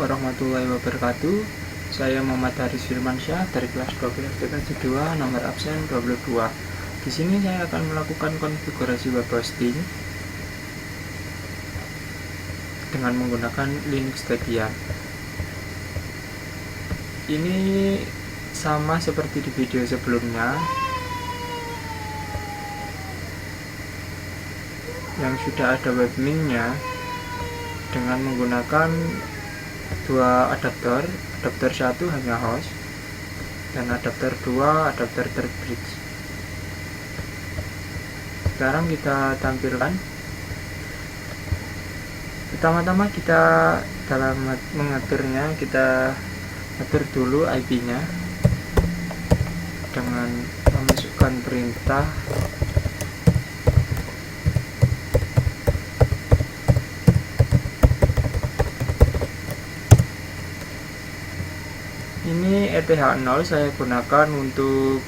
warahmatullahi wabarakatuh. Saya Muhammad Haris Firmansyah dari kelas 12 TKJ 2 nomor absen 22. Di sini saya akan melakukan konfigurasi web hosting dengan menggunakan Linux Debian. Ini sama seperti di video sebelumnya yang sudah ada webminnya dengan menggunakan dua adapter. Adapter 1 hanya host dan adapter 2 adapter bridge. Sekarang kita tampilkan. Pertama-tama kita dalam mengaturnya, kita atur dulu IP-nya dengan memasukkan perintah ini ETH0 saya gunakan untuk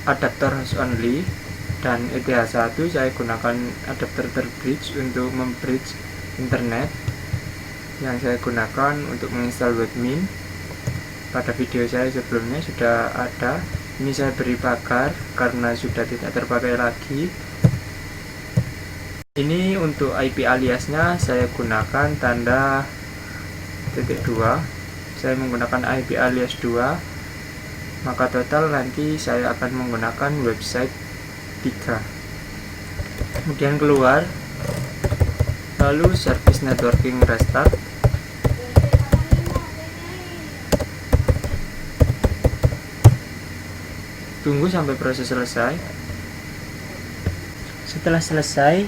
adapter host only, dan ETH1 saya gunakan adapter terbridge untuk membridge internet yang saya gunakan untuk menginstal webmin. Pada video saya sebelumnya sudah ada. Ini saya beri pagar karena sudah tidak terpakai lagi. Ini untuk IP aliasnya saya gunakan tanda .2. Saya menggunakan IP alias 2, maka total nanti saya akan menggunakan website 3. Kemudian keluar, lalu service networking restart. Tunggu sampai proses selesai. Setelah selesai,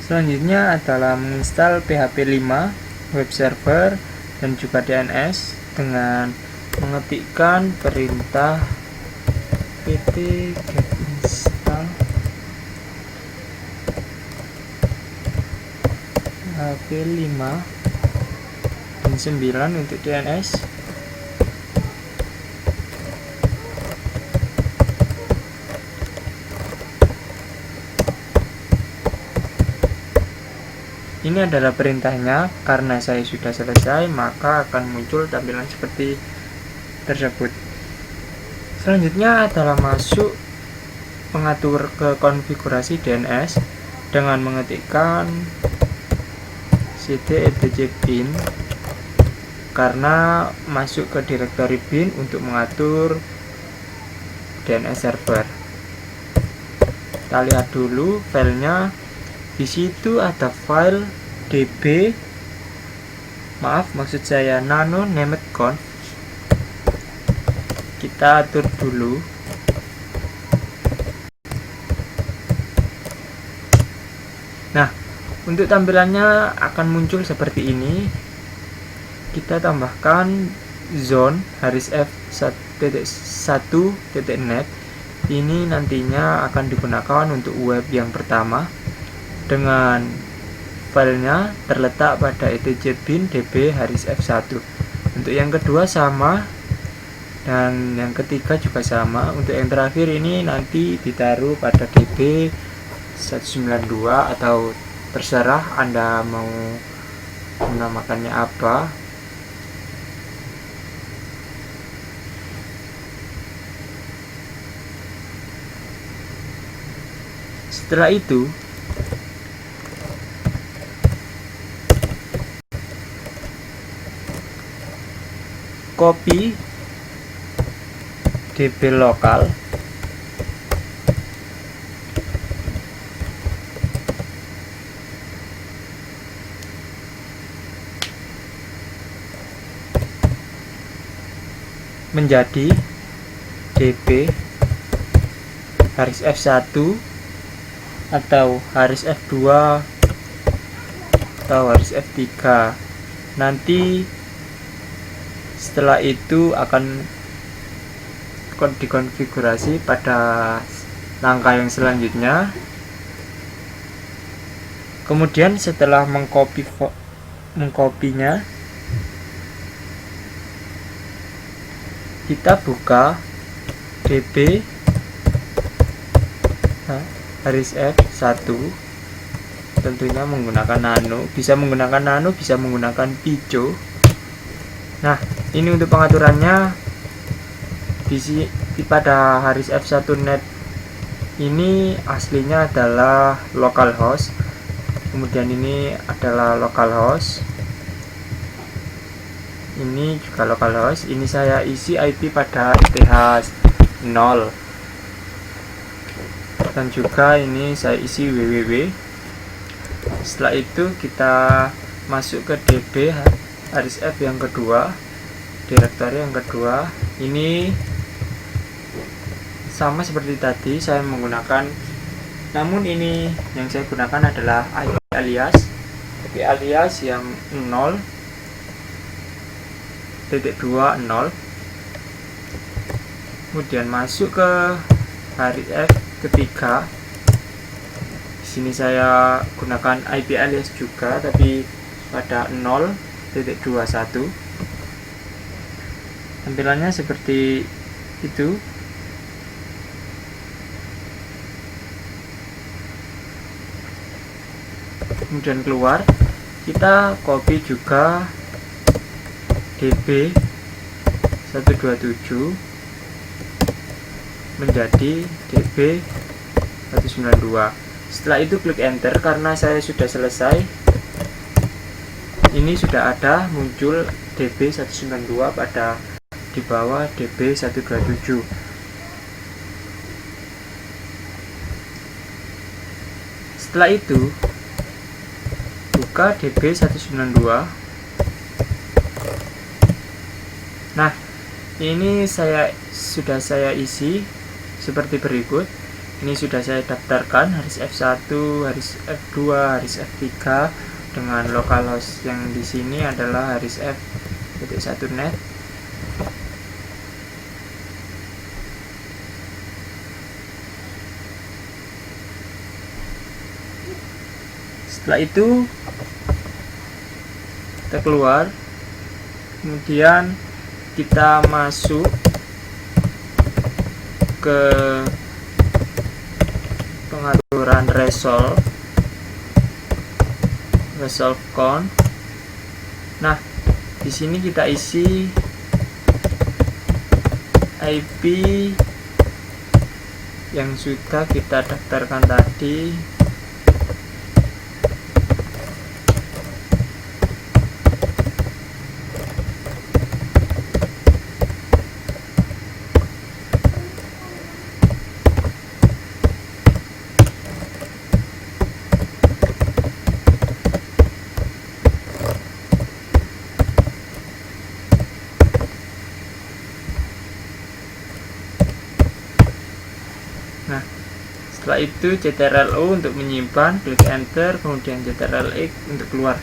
selanjutnya adalah menginstal PHP 5, web server, dan juga DNS dengan mengetikkan perintah pt get install PHP 5 dan 9 untuk DNS. Ini adalah perintahnya. Karena saya sudah selesai, maka akan muncul tampilan seperti tersebut. Selanjutnya adalah masuk mengatur ke konfigurasi DNS dengan mengetikkan cd etc bin, karena masuk ke direktori bin untuk mengatur DNS server. Kita lihat dulu filenya. Di situ ada file maksud saya nano named.conf. Kita atur dulu. Nah, untuk tampilannya akan muncul seperti ini. Kita tambahkan zone Haris f1.1.net. Ini nantinya akan digunakan untuk web yang pertama, dengan filenya terletak pada etc bin db Haris f1. Untuk yang kedua sama, dan yang ketiga juga sama. Untuk yang terakhir ini nanti ditaruh pada db 192 atau terserah Anda mau menamakannya apa. Setelah itu copy db lokal menjadi db Haris f1 atau Haris f2 atau Haris f3. Nanti setelah itu akan dikonfigurasi pada langkah yang selanjutnya. Kemudian setelah mengkopinya, kita buka db Haris F1 tentunya menggunakan nano, bisa menggunakan pico. Nah, ini untuk pengaturannya pada Haris F1 net ini aslinya adalah localhost, kemudian ini adalah localhost, ini juga localhost. Ini saya isi IP pada ETH 0, dan juga ini saya isi www. Setelah itu kita masuk ke DB Haris F yang kedua, direktori yang kedua. Ini sama seperti tadi saya menggunakan, namun ini yang saya gunakan adalah IP alias yang 0.20. Kemudian masuk ke Haris F ketiga. Di sini saya gunakan IP alias juga, tapi pada 0.21. Tampilannya seperti itu. Kemudian keluar, kita copy juga DB 127 menjadi DB 192. Setelah itu klik enter. Karena saya sudah selesai, ini sudah ada muncul DB 192 pada di bawah DB 127. Setelah itu buka DB 192. Nah, ini sudah saya isi seperti berikut. Ini sudah saya daftarkan Haris F1, Haris F2, Haris F3 dengan localhost yang di sini adalah Haris F.1 net. Setelah itu kita keluar, kemudian kita masuk ke pengaturan resolve count. Nah, di sini kita isi IP yang sudah kita daftarkan tadi. Nah, setelah itu CTRL-O untuk menyimpan, klik enter, kemudian CTRL-X untuk keluar.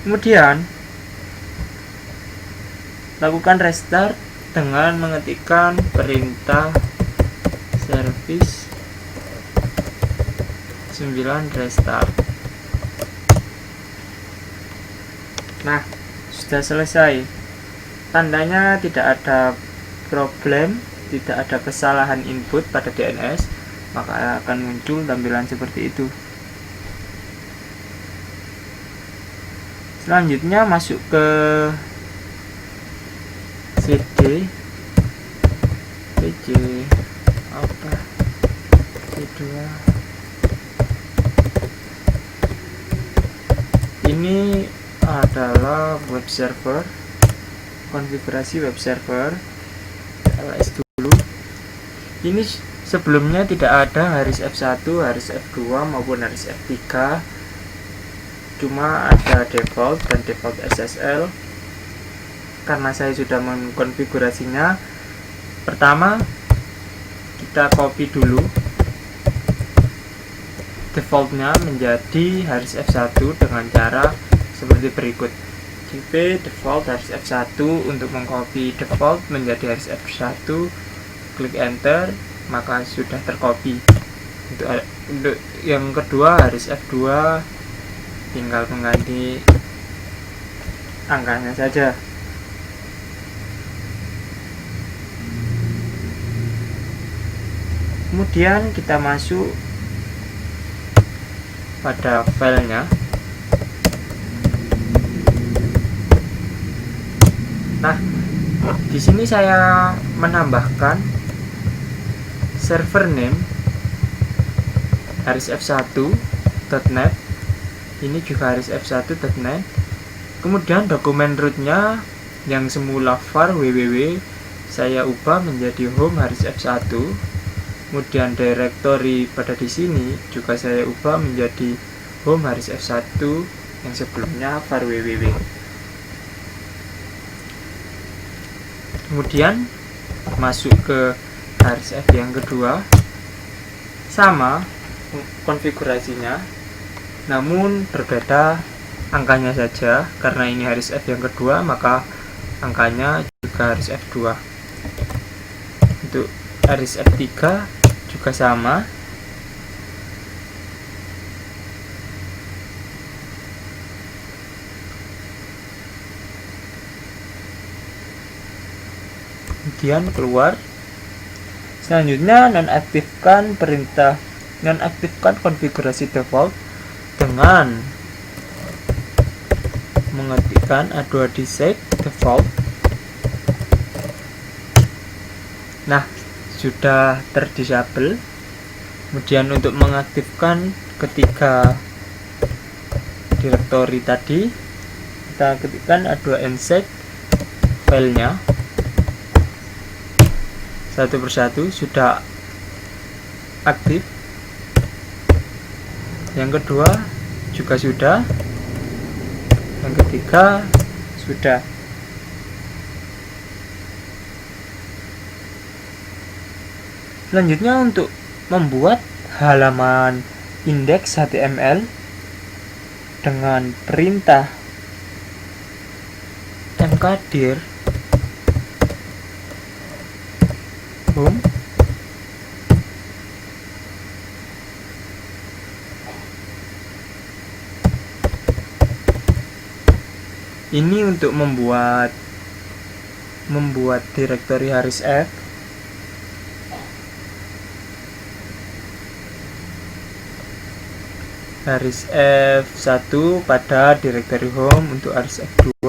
Kemudian lakukan restart dengan mengetikkan perintah service 9 restart. Nah, sudah selesai. Tandanya tidak ada problem, tidak ada kesalahan input pada DNS, maka akan muncul tampilan seperti itu. Selanjutnya masuk ke CD PC C2. Ini adalah web server, konfigurasi web server ls dulu. Ini sebelumnya tidak ada Haris F1, Haris F2 maupun Haris F3, cuma ada default dan default SSL. Karena saya sudah mengkonfigurasinya, pertama kita copy dulu defaultnya menjadi Haris F1 dengan cara seperti berikut. cp default Haris F1. Untuk mengcopy default menjadi Haris F1, klik enter, maka sudah tercopy. Untuk yang kedua Haris F2, tinggal mengganti angkanya saja. Kemudian kita masuk pada filenya. Nah, di sini saya menambahkan server name harisf1.net. Ini juga harisf1.net. Kemudian dokumen rootnya yang semula var www saya ubah menjadi home harisf1. Kemudian directory pada di sini juga saya ubah menjadi home harisf1 yang sebelumnya var www. Kemudian masuk ke harisf yang kedua, sama konfigurasinya, namun berbeda angkanya saja. Karena ini harisf yang kedua, maka angkanya juga harisf2. Untuk harisf3 juga sama. Kemudian keluar. Selanjutnya nonaktifkan konfigurasi default dengan mengetikkan a2disable default. Nah, sudah terdisable. Kemudian untuk mengaktifkan ketiga directory tadi, kita ketikkan a2insert filenya satu persatu. Sudah aktif. Yang kedua juga sudah. Yang ketiga sudah. Selanjutnya untuk membuat halaman indeks HTML dengan perintah mkdir home. Ini untuk membuat directory harisf. harisf1 pada directory home. Untuk harisf2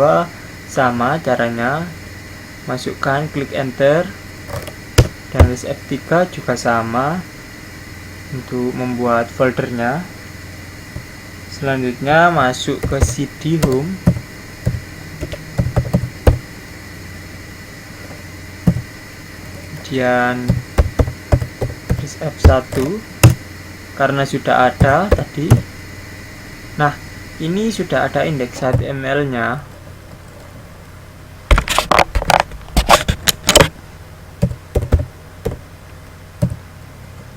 sama caranya, masukkan, klik enter. Dan harisf3 juga sama untuk membuat foldernya. Selanjutnya masuk ke cd home. Kemudian harisf1 karena sudah ada tadi. Nah, ini sudah ada indeks HTML-nya.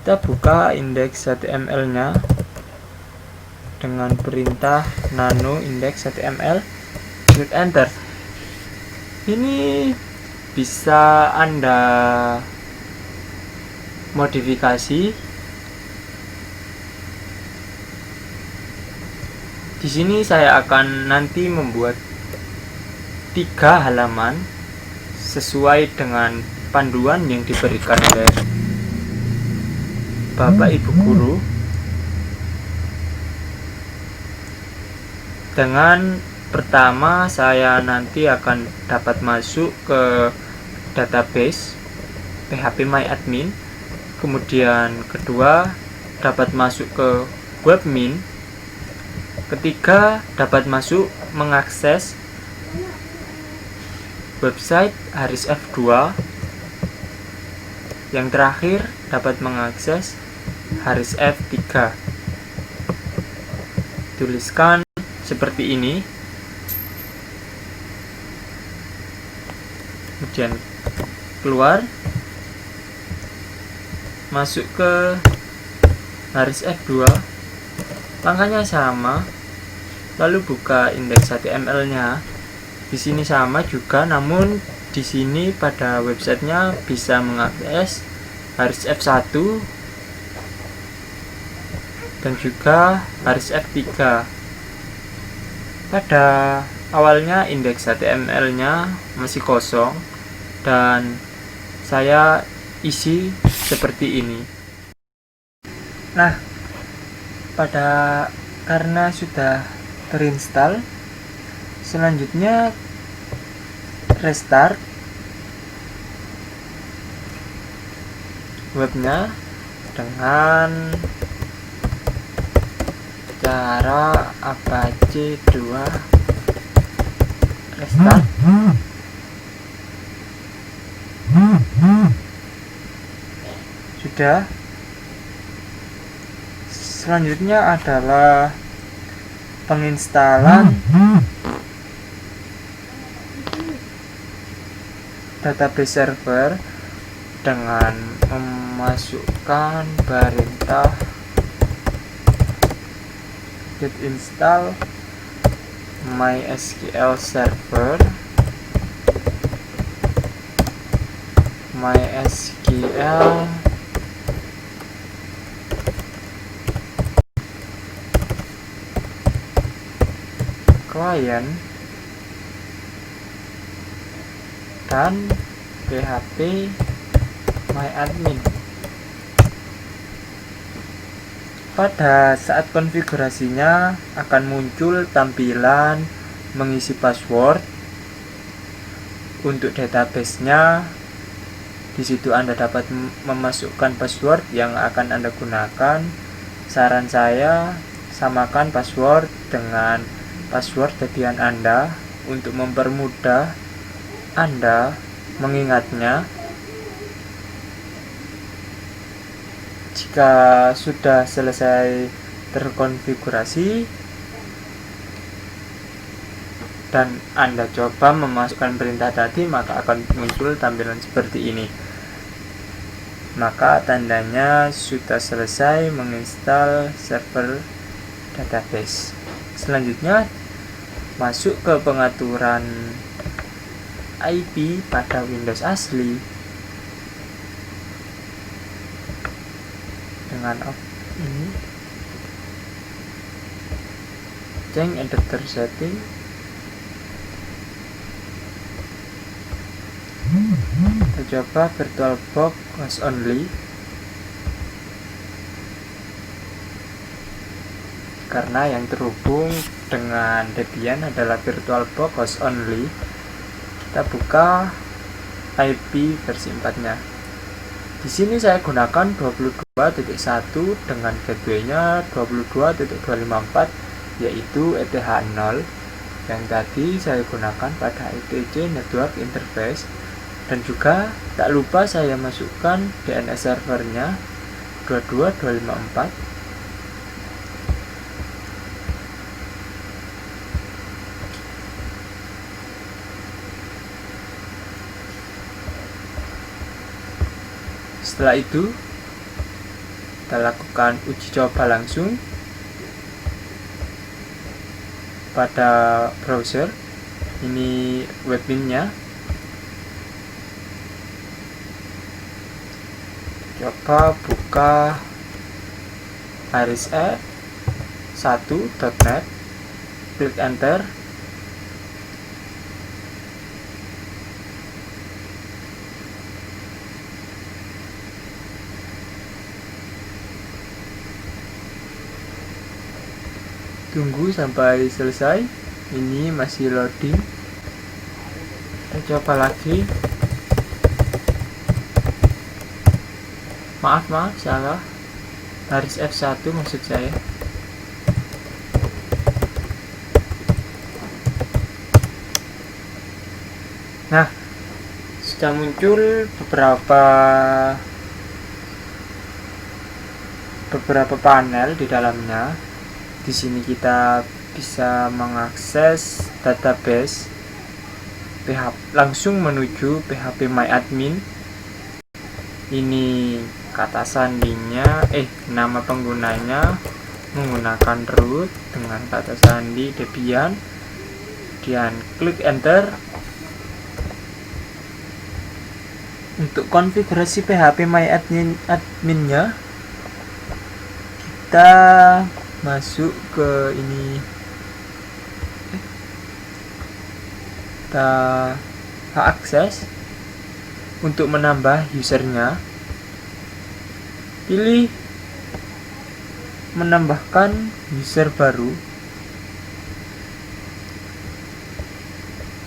Kita buka indeks HTML-nya dengan perintah nano index HTML, klik enter. Ini bisa Anda modifikasi. Di sini saya akan nanti membuat 3 halaman sesuai dengan panduan yang diberikan oleh Bapak Ibu Guru. Dengan pertama, saya nanti akan dapat masuk ke database phpMyAdmin. Kemudian kedua, dapat masuk ke webmin. Ketiga, dapat masuk mengakses website harisf2. Yang terakhir, dapat mengakses harisf3. Tuliskan seperti ini. Kemudian keluar, masuk ke harisf2, langkahnya sama. Lalu buka indeks HTML-nya. Di sini sama juga, namun di sini pada websitenya bisa mengakses harisf1 dan juga harisf3. Pada awalnya indeks HTML-nya masih kosong dan saya isi seperti ini. Nah, karena sudah terinstall, selanjutnya restart webnya dengan cara Apache 2 restart. Sudah. Selanjutnya adalah penginstalan database server dengan memasukkan perintah git install mysql server mysql client dan php myadmin. Pada saat konfigurasinya akan muncul tampilan mengisi password untuk database-nya. Di situ Anda dapat memasukkan password yang akan Anda gunakan. Saran saya, samakan password dengan password Debian Anda untuk mempermudah Anda mengingatnya. Jika sudah selesai terkonfigurasi dan Anda coba memasukkan perintah tadi, maka akan muncul tampilan seperti ini. Maka tandanya sudah selesai menginstal server database. Selanjutnya masuk ke pengaturan IP pada Windows asli dengan ini, change adapter setting, kita coba VirtualBox host only, karena yang terhubung dengan Debian adalah VirtualBox host only. Kita buka IP versi 4-nya. Di sini saya gunakan 22.1 dengan gateway-nya 22.254 yaitu ETH0 yang tadi saya gunakan pada ETC Network Interface, dan juga tak lupa saya masukkan DNS servernya 22254. Setelah itu kita lakukan uji coba langsung pada browser. Ini webminnya. Coba buka iris1.net, klik enter. Tunggu sampai selesai. Ini masih loading. Kita coba lagi. Maaf salah. Baris F1 maksud saya. Nah, sudah muncul beberapa panel di dalamnya. Di sini kita bisa mengakses database langsung menuju PHP myadmin. Ini kata sandinya, nama penggunanya menggunakan root dengan kata sandi Debian, dan klik enter. Untuk konfigurasi PHP myadmin-nya, kita masuk ke ini, kita akses. Untuk menambah usernya, pilih menambahkan user baru.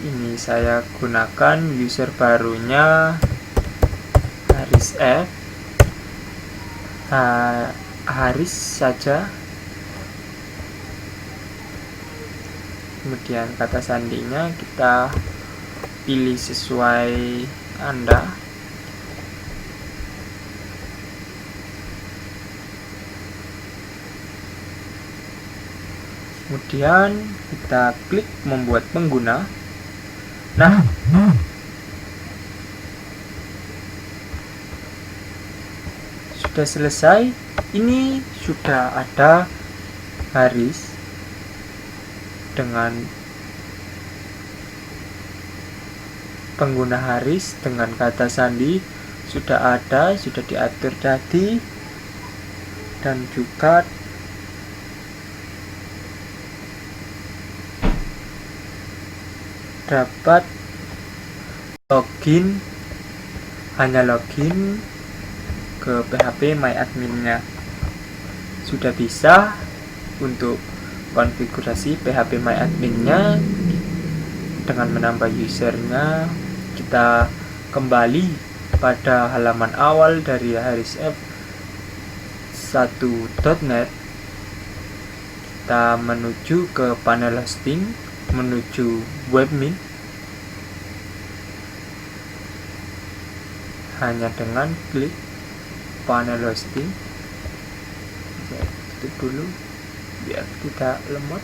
Ini saya gunakan user barunya Haris F. Haris saja. Kemudian kata sandinya kita pilih sesuai Anda. Kemudian kita klik membuat pengguna. Nah, sudah selesai. Ini sudah ada Haris dengan pengguna Haris dengan kata sandi sudah ada, sudah diatur tadi, dan juga dapat login, hanya login ke PHP MyAdmin-nya. Sudah bisa untuk konfigurasi PHP MyAdmin-nya dengan menambah usernya. Kita kembali pada halaman awal dari harisf1.net. Kita menuju ke panel hosting, menuju webmin. Hanya dengan klik panel hosting. Saya tutup dulu biar tidak lemot.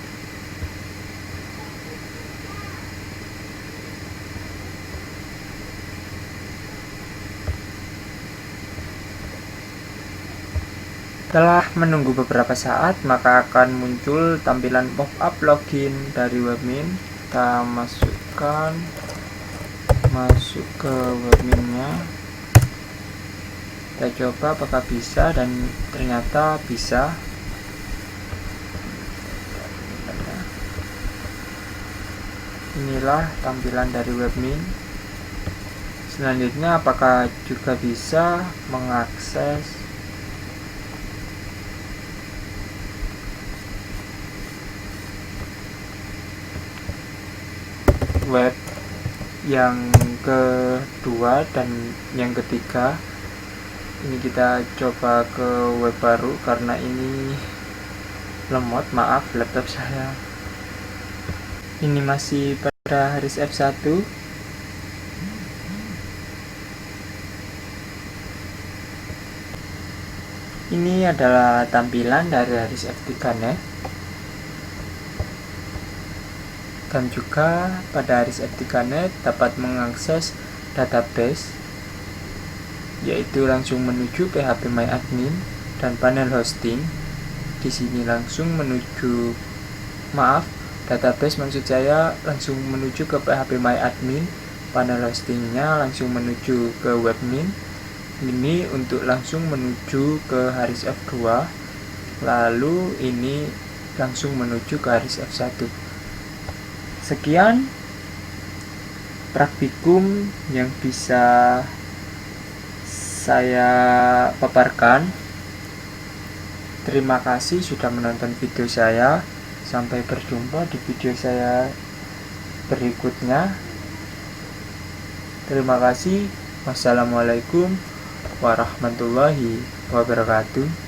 Setelah menunggu beberapa saat, maka akan muncul tampilan pop-up login dari webmin. Kita masuk ke webminnya. Kita coba apakah bisa, dan ternyata bisa. Inilah tampilan dari webmin. Selanjutnya, apakah juga bisa mengakses web yang kedua dan yang ketiga. Ini kita coba ke web baru karena ini lemot, maaf laptop saya. Ini masih pada Haris F1. Ini adalah tampilan dari Haris F3-net. Dan juga pada Haris F3-net dapat mengakses database, yaitu langsung menuju PHP MyAdmin dan panel hosting. Di sini langsung menuju, database maksud saya, langsung menuju ke PHP MyAdmin, panel hostingnya langsung menuju ke webmin. Ini untuk langsung menuju ke Haris F2, lalu ini langsung menuju ke Haris F1. Sekian praktikum yang bisa saya paparkan. Terima kasih sudah menonton video saya. Sampai berjumpa di video saya berikutnya. Terima kasih. Wassalamualaikum warahmatullahi wabarakatuh.